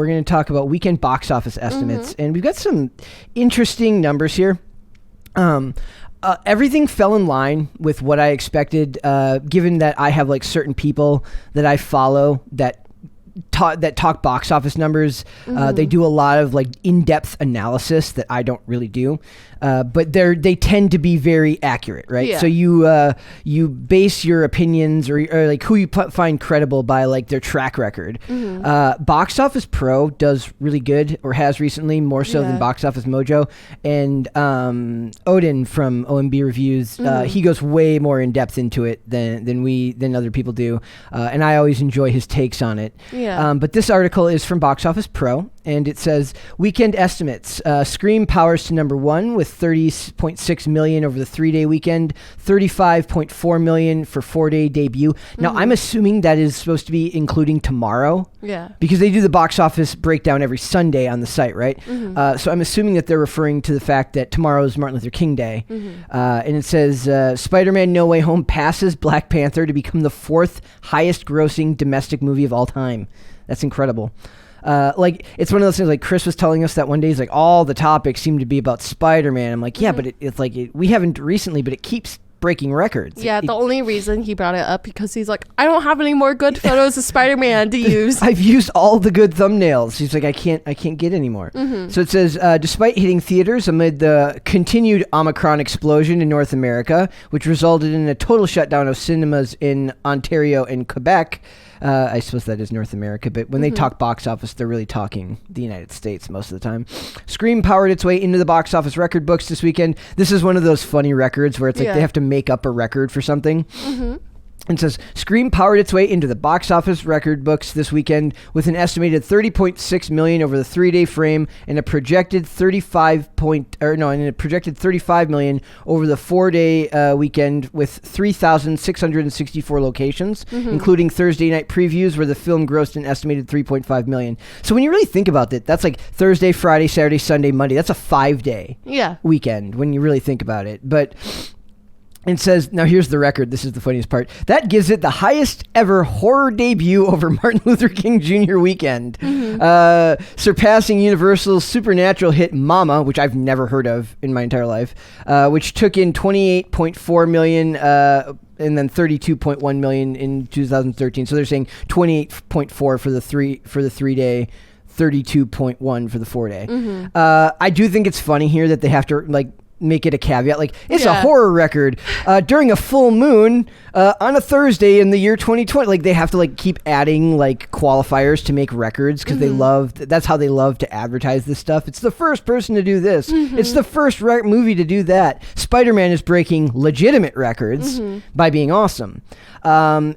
We're going to talk about weekend box office estimates, and we've got some interesting numbers here. Everything fell in line with what I expected, given that I have like certain people that I follow that talk box office numbers. They do a lot of like in-depth analysis that I don't really do, but they tend to be very accurate, right? Yeah. So you base your opinions or like who you find credible by like their track record. Box Office Pro does really good, or has recently, more so than Box Office Mojo. And Odin from OMB Reviews, he goes way more in depth into it than other people do, and I always enjoy his takes on it. But this article is from Box Office Pro, and it says weekend estimates. Scream powers to number one with 30.6 million over the 3-day weekend, 35.4 million for 4-day debut. Now I'm assuming that is supposed to be including tomorrow. Yeah. Because they do the box office breakdown every Sunday on the site, right? So I'm assuming that they're referring to the fact that tomorrow is Martin Luther King Day. And it says Spider-Man No Way Home passes Black Panther to become the 4th highest grossing domestic movie of all time. That's incredible. Like, it's one of those things, like Chris was telling us that one day, he's like, all the topics seem to be about Spider-Man. I'm like, yeah, but it's like, we haven't recently, but it keeps breaking records. Yeah, the only reason he brought it up because he's like, I don't have any more good photos of Spider-Man to use. I've used all the good thumbnails. He's like, I can't get any more. So it says, despite hitting theaters amid the continued Omicron explosion in North America, which resulted in a total shutdown of cinemas in Ontario and Quebec. I suppose that is North America, but when they talk box office, they're really talking the United States most of the time. Scream powered its way into the box office record books this weekend. This is one of those funny records where it's like they have to make up a record for something. It says, Scream powered its way into the box office record books this weekend with an estimated 30.6 million over the 3-day frame and a projected 35 million over the 4-day weekend with 3,664 locations, including Thursday night previews where the film grossed an estimated 3.5 million. So when you really think about it, that's like Thursday, Friday, Saturday, Sunday, Monday. That's a 5-day weekend when you really think about it. But it says, now here's the record. This is the funniest part. That gives it the highest ever horror debut over Martin Luther King Jr. weekend, surpassing Universal's supernatural hit Mama, which I've never heard of in my entire life, which took in 28.4 million and then 32.1 million in 2013. So they're saying 28.4 for the 3-day, 32.1 for the 4-day. I do think it's funny here that they have to like make it a caveat, like it's a horror record during a full moon on a Thursday in the year 2020. Like they have to like keep adding like qualifiers to make records because that's how they love to advertise this stuff. It's the first person to do this. It's the first movie to do that. Spider-Man is breaking legitimate records by being awesome. And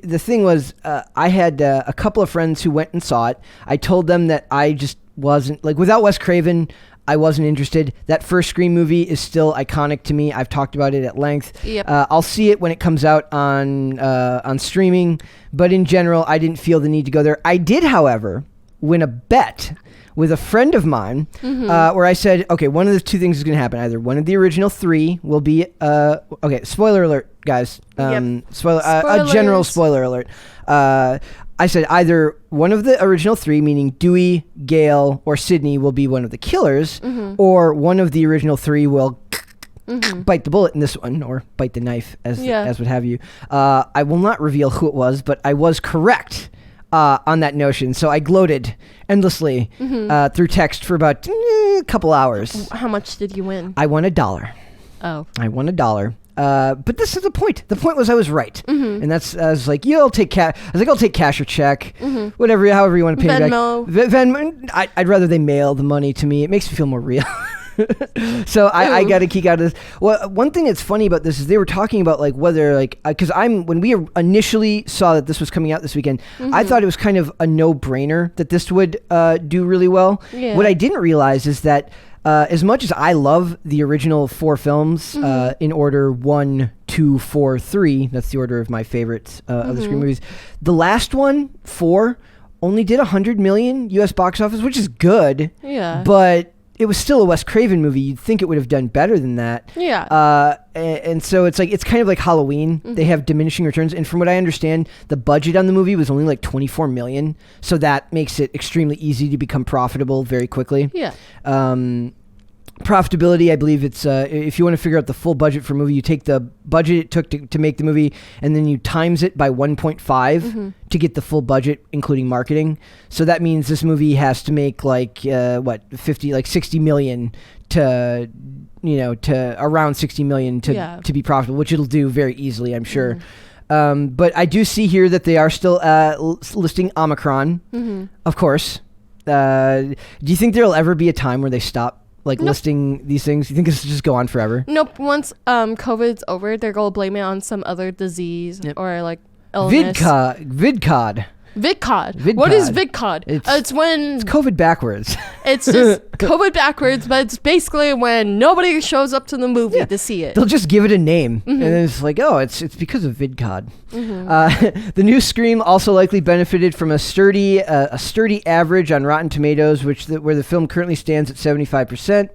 the thing was, I had a couple of friends who went and saw it. I told them that I just wasn't, like, without Wes Craven, I wasn't interested. That first Scream movie is still iconic to me. I've talked about it at length. I'll see it when it comes out on streaming, but in general, I didn't feel the need to go there. I did, however, win a bet with a friend of mine where I said, okay, one of the two things is going to happen. Either one of the original 3 will be, okay, spoiler alert, guys. A general spoiler alert. I said either one of the original 3, meaning Dewey, Gale, or Sydney, will be one of the killers, or one of the original 3 will bite the bullet in this one, or bite the knife, as would have you. I will not reveal who it was, but I was correct on that notion. So I gloated endlessly through text for about a couple hours. How much did you win? I won $1. Oh. I won $1. But this is the point. The point was I was right, and that's I was like, I'll take cash. I was like, I'll take cash or check, whatever, however you want to pay Venmo. me back. Venmo. I'd rather they mail the money to me. It makes me feel more real. So I got a kick out of this. Well, one thing that's funny about this is they were talking about like whether like because when we initially saw that this was coming out this weekend, I thought it was kind of a no-brainer that this would do really well. What I didn't realize is that. As much as I love the original 4 films in order 1, 2, 4, 3, that's the order of my favorites of the Scream movies, the last one, 4, only did $100 million US box office, which is good. But it was still a Wes Craven movie. You'd think it would have done better than that. Yeah. And so it's kind of like Halloween. They have diminishing returns. And from what I understand, the budget on the movie was only like $24 million. So that makes it extremely easy to become profitable very quickly. Yeah. Profitability, I believe it's if you want to figure out the full budget for a movie, you take the budget it took to make the movie and then you times it by 1.5 to get the full budget, including marketing. So that means this movie has to make like 60 million to around 60 million to be profitable, which it'll do very easily, I'm sure. But I do see here that they are still listing Omicron, of course. Do you think there'll ever be a time where they stop listing these things? You think this will just go on forever? Nope. Once COVID's over, they're gonna blame it on some other disease or like illness. VidCod. What is VidCod? It's when it's COVID backwards. It's just COVID backwards, but it's basically when nobody shows up to the movie to see it. They'll just give it a name, and then it's like, oh, it's because of VidCod. The new Scream also likely benefited from a sturdy average on Rotten Tomatoes, where the film currently stands at 75%.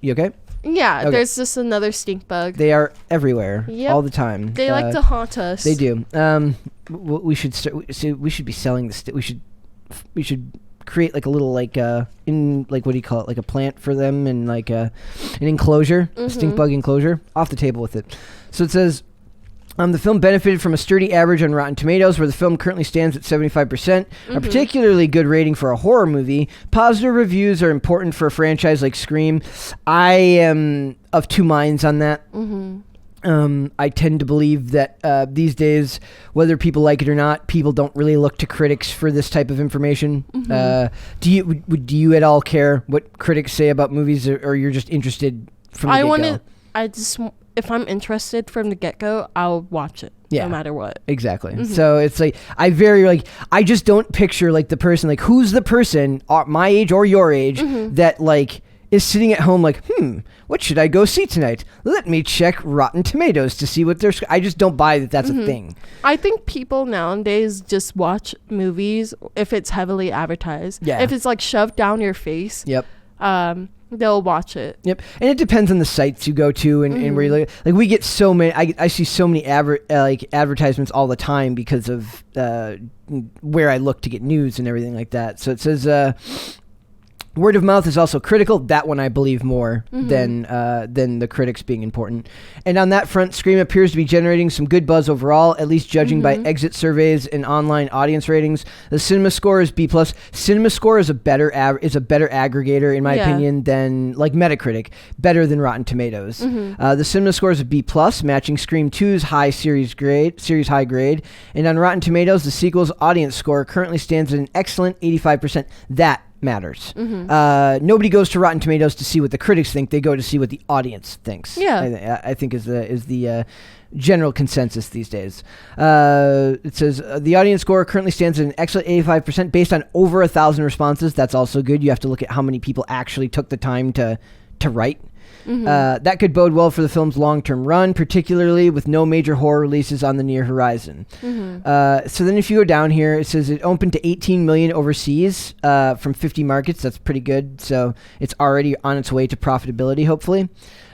You okay? Yeah, okay. There's just another stink bug. They are everywhere, all the time. They like to haunt us. They do. We should we should be selling this. We should create like a little what do you call it? Like a plant for them and like an enclosure, a stink bug enclosure. Off the table with it. So it says. The film benefited from a sturdy average on Rotten Tomatoes, where the film currently stands at 75%. A particularly good rating for a horror movie. Positive reviews are important for a franchise like Scream. I am of two minds on that. I tend to believe that these days, whether people like it or not, people don't really look to critics for this type of information. Do you at all care what critics say about movies, or you're just interested from the get-go? If I'm interested from the get-go, I'll watch it no matter what. Exactly. So it's like, I just don't picture like the person, like who's the person my age or your age that like is sitting at home like, what should I go see tonight? Let me check Rotten Tomatoes to see what they're... I just don't buy that that's a thing. I think people nowadays just watch movies if it's heavily advertised. Yeah. If it's like shoved down your face. Yep. They'll watch it. Yep. And it depends on the sites you go to and where you look. Like we get so many, I see so many advertisements all the time because of where I look to get news and everything like that. So it says word of mouth is also critical. That one I believe more than the critics being important. And on that front, Scream appears to be generating some good buzz overall, at least judging by exit surveys and online audience ratings. The Cinema Score is B+. Cinema Score is a better aggregator in my opinion than like Metacritic, better than Rotten Tomatoes. The Cinema Score is a B+, matching Scream 2's high series high grade. And on Rotten Tomatoes, the sequel's audience score currently stands at an excellent 85%. That matters. Nobody goes to Rotten Tomatoes to see what the critics think. They go to see what the audience thinks. I think is the general consensus these days. It says the audience score currently stands at an excellent 85% based on over 1,000 responses. That's also good. You have to look at how many people actually took the time to write. That could bode well for the film's long-term run, particularly with no major horror releases on the near horizon. So then if you go down here, it says it opened to 18 million overseas from 50 markets. That's pretty good. So it's already on its way to profitability, hopefully.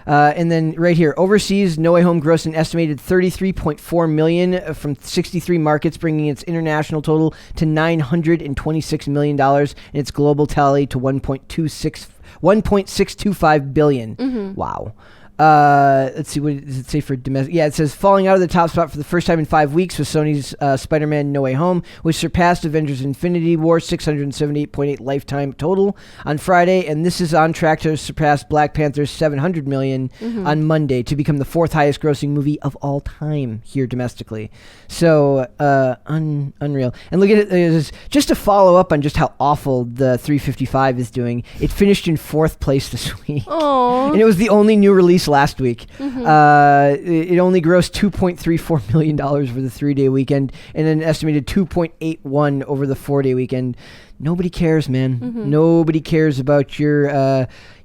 And then right here, overseas, No Way Home grossed an estimated $33.4 million from 63 markets, bringing its international total to $926 million and its global tally to 1.625 billion. Wow. Let's see, what does it say for domestic? Yeah, it says falling out of the top spot for the first time in 5 weeks was Sony's Spider-Man No Way Home, which surpassed Avengers Infinity War 678.8 lifetime total on Friday, and this is on track to surpass Black Panther's 700 million on Monday to become the fourth highest grossing movie of all time here domestically. So, unreal. And look at it, just to follow up on just how awful the 355 is doing, it finished in 4th place this week. Aww. And it was the only new release last week. It only grossed $2.34 million for the 3-day weekend and an estimated $2.81 over the 4-day weekend. Nobody cares, man. Nobody cares about your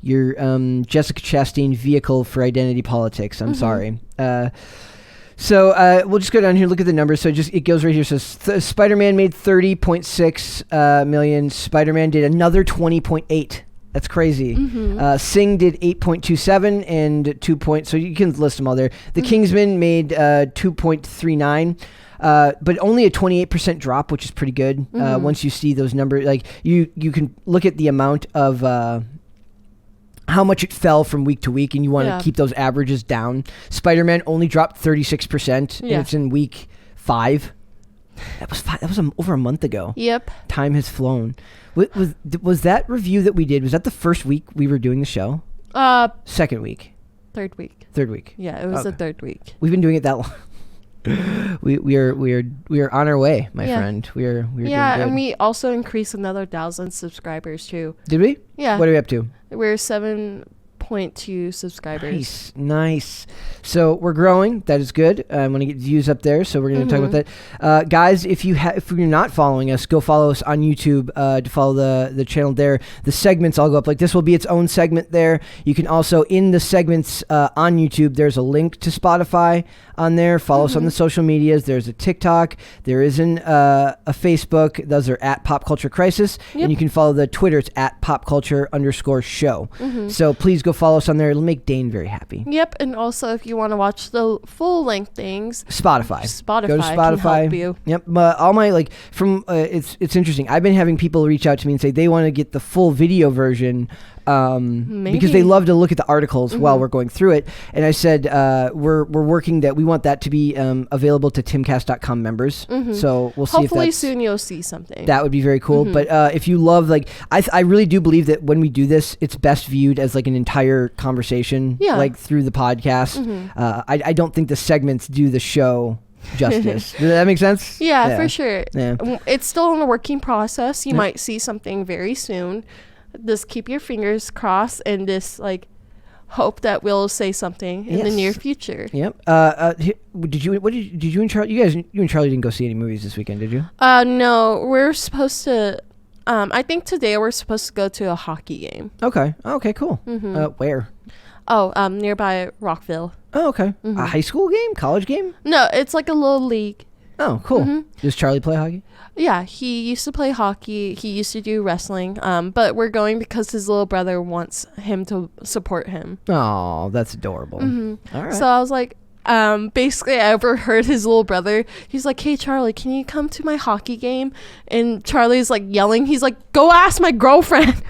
Jessica Chastain vehicle for identity politics. I'm sorry. So we'll just go down here and look at the numbers. So it goes right here. So Spider-Man made $30.6 million. Spider-Man did another $20.8 That's crazy. Mm-hmm. Sing did 8.27 and 2 points. So you can list them all there. The Kingsman made 2.39. But only a 28% drop, which is pretty good. Once you see those numbers, like you can look at the amount of how much it fell from week to week, and you want to keep those averages down. Spider-Man only dropped 36%, and it's in week 5. That was over a month ago. Yep. Time has flown. Was that review that we did? Was that the first week we were doing the show? Second week. Third week. Third week. Yeah, it was the third week. We've been doing it that long. we are on our way, my friend. We're doing good. And we also increased another 1,000 subscribers too. Did we? Yeah. What are we up to? We're 7.2 subscribers. Nice. So we're growing. That is good. I want to get views up there, so we're going to talk about that. Guys, if you're not following us, go follow us on YouTube to follow the channel there. The segments all go up. Like this will be its own segment there. You can also, in the segments on YouTube, there's a link to Spotify on there. Follow us on the social medias. There's a TikTok. There is a Facebook. Those are at Pop Culture Crisis. And you can follow the Twitter. It's at popculture_show. So please go follow us on there. It'll make Dane very happy. Yep. And also, if you want to watch the full length things, Spotify. Go to Spotify. Can help you. Yep. All my it's interesting. I've been having people reach out to me and say they want to get the full video version because they love to look at the articles while we're going through it. And I said we're working that we want that to be available to timcast.com members. So we'll see. Hopefully soon you'll see something. That would be very cool. But if you love, like, I really do believe that when we do this, it's best viewed as like an entire conversation, like through the podcast. I don't think the segments do the show justice. Does that make sense? Yeah, for sure. Yeah. It's still in a working process. You might see something very soon. Just keep your fingers crossed and just like hope that we'll say something in the near future. Yep. Did you and Charlie? You and Charlie didn't go see any movies this weekend, did you? No. We're supposed to. I think today we're supposed to go to a hockey game. Okay. Cool. Where? Oh, nearby Rockville. Oh, okay. A high school game? College game? No, it's like a little league. Oh, cool. Does Charlie play hockey? Yeah, he used to play hockey. He used to do wrestling. But we're going because his little brother wants him to support him. Oh, that's adorable. All right. So I was like, basically I overheard his little brother. He's like, "Hey, Charlie, can you come to my hockey game?" And Charlie's like yelling. He's like, "Go ask my girlfriend."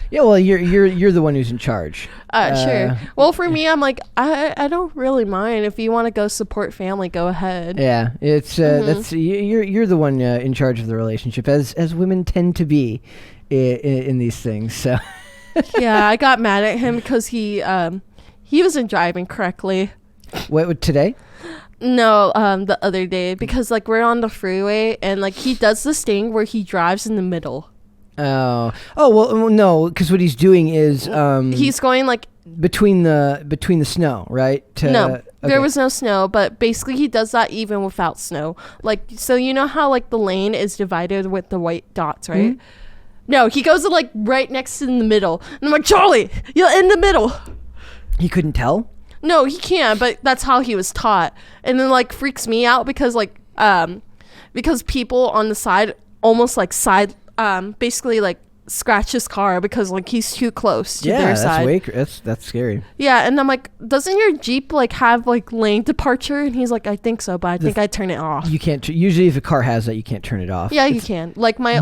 Yeah, well, you're the one who's in charge. Sure. Well, for me, I'm like, I don't really mind. If you want to go support family, go ahead. Yeah, it's that's you're the one in charge of the relationship, as women tend to be in these things. So. Yeah, I got mad at him because he wasn't driving correctly. What today? No, the other day, because like we're on the freeway and like he does this thing where he drives in the middle. Oh well, no, because what he's doing is he's going like between the snow, right? There was no snow, but basically he does that even without snow. Like, so you know how like the lane is divided with the white dots, right? No, he goes like right next in the middle, and I'm like, "Charlie, you're in the middle." He couldn't tell. No, he can't, but that's how he was taught, and then like freaks me out because because people on the side almost like basically like scratch his car because like he's too close to their side. That's scary. Yeah, and I'm like, doesn't your Jeep like have like lane departure? And he's like, I think so, but I think I turn it off. You can't. Usually, if a car has that, you can't turn it off. Yeah, you can. Like my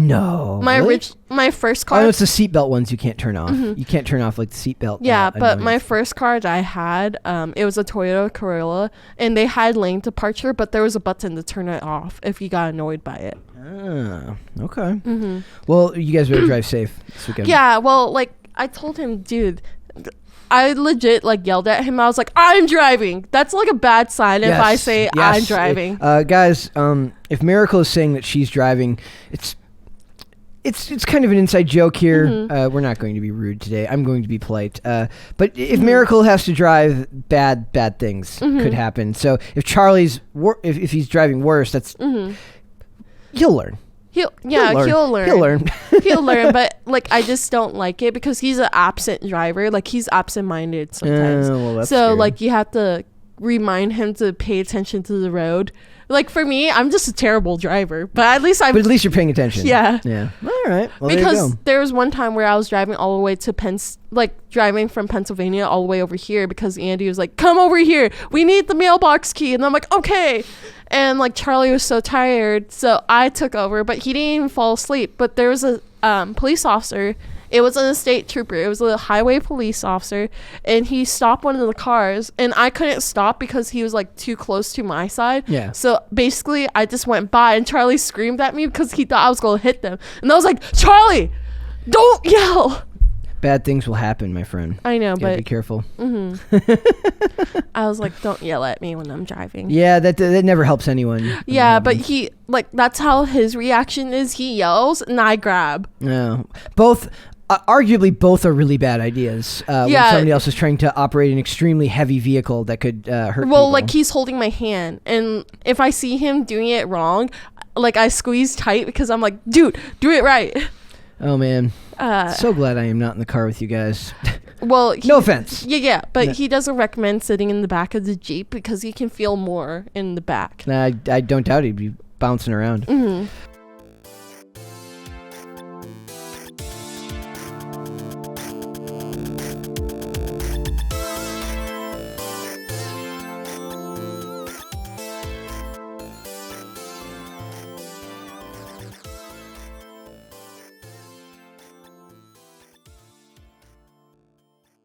first car. Oh, it's the seatbelt ones you can't turn off. You can't turn off like the seatbelt. Yeah, but my first car that I had, it was a Toyota Corolla, and they had lane departure, but there was a button to turn it off if you got annoyed by it. Ah, okay. Well, you guys better drive safe this weekend. Yeah, well, like I told him, dude, I legit like yelled at him. I was like, "I'm driving." That's like a bad sign if I say I'm driving. Guys, if Miracle is saying that she's driving, it's kind of an inside joke here. We're not going to be rude today. I'm going to be polite. But if Miracle has to drive, bad things could happen. So if Charlie's if he's driving worse, that's he'll learn. He'll learn. He'll learn, but like I just don't like it because he's an absent driver. Like he's absent-minded sometimes. Well, that's so scary. like you have to remind him to pay attention to the road. Like for me, I'm just a terrible driver, but at least you're paying attention. Yeah. Yeah. All right. Well, because there was one time where I was driving all the way to driving from Pennsylvania all the way over here because Andy was like, come over here. We need the mailbox key. And I'm like, okay. And like Charlie was so tired. So I took over, but he didn't even fall asleep. But there was a police officer. It was a state trooper. It was a highway police officer. And he stopped one of the cars. And I couldn't stop because he was like too close to my side. Yeah. So basically, I just went by. And Charlie screamed at me because he thought I was going to hit them. And I was like, Charlie, don't yell. Bad things will happen, my friend. I know, but be careful. Mm-hmm. I was like, don't yell at me when I'm driving. Yeah, that never helps anyone. Yeah, but he that's how his reaction is. He yells and I grab. No, both. Arguably, both are really bad ideas. When somebody else is trying to operate an extremely heavy vehicle that could hurt people. Well, like he's holding my hand, and if I see him doing it wrong, like I squeeze tight because I'm like, dude, do it right. Oh man, so glad I am not in the car with you guys. Well, no offense. Yeah, but he doesn't recommend sitting in the back of the Jeep because he can feel more in the back. I don't doubt he'd be bouncing around. Mm-hmm.